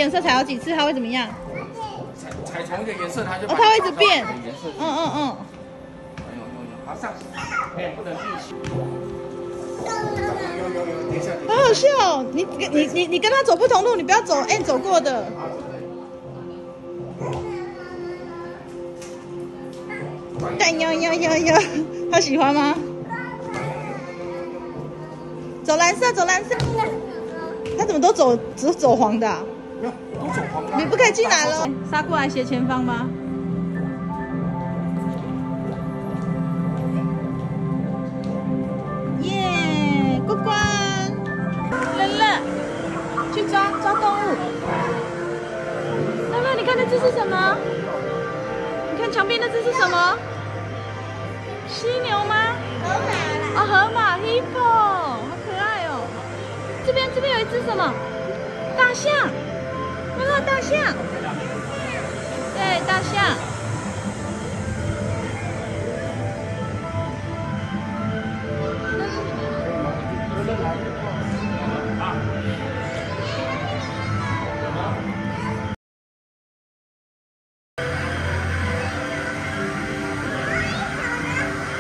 颜色踩好几次，它会怎么样？踩同一个颜色，它就它会一直变。颜色。好上，哎，不能闭气。有，等一下。好好笑哦！你跟他走不同路，你不要走走过的。有，他喜欢吗？走蓝色。他怎么都只走黄的？没有，都走黄的。你不可以进来了。杀过来斜前方吗？耶，过关！乐，去抓动物。乐，你看那只是什么？你看墙边那只是什么？犀牛吗？河马 ，hippo， 好可爱哦。这边有一只什么？大象。大象。对，大象。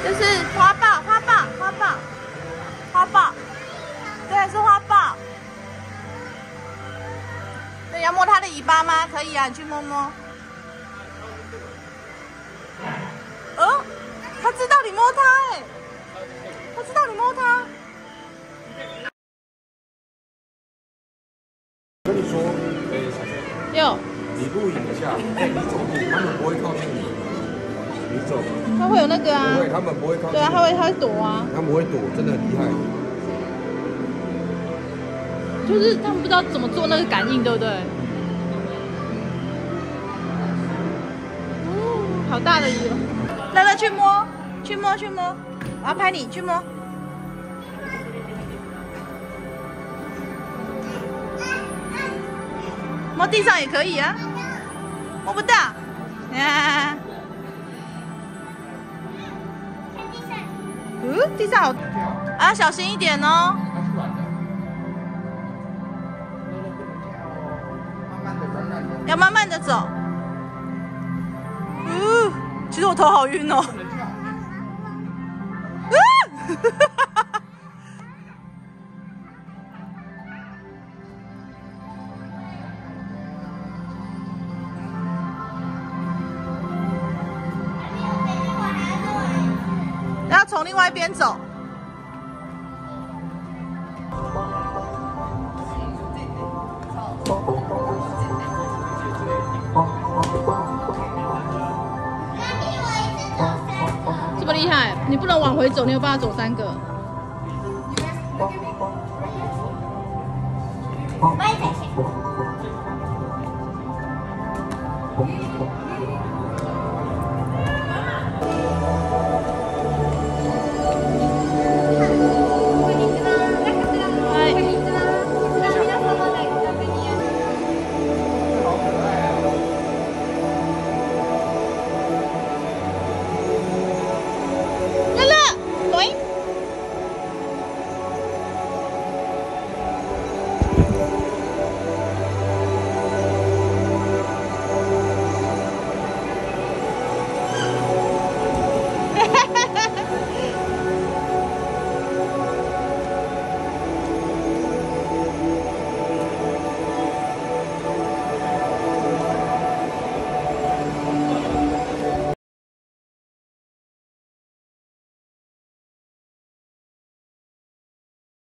这是花豹，对，是花豹。对，要摸它的尾巴吗？可以啊，你去摸摸。它知道你摸它，它知道你摸它。跟你说，小轩，你录影一下，你走路，他们不会靠近你。你走，它会有那个啊，不会，他们不会靠近。对啊，它会躲啊。他们会躲，真的很厉害。就是他们不知道怎么做那个感应，对不对？好大的鱼哦！乐，去摸，我要拍你，去摸。摸地上也可以啊，摸不到。地上好啊，小心一点哦。要慢慢的走。其实我头好晕哦。然后从另外一边走。这么厉害，你不能往回走，你有办法走3个。我也在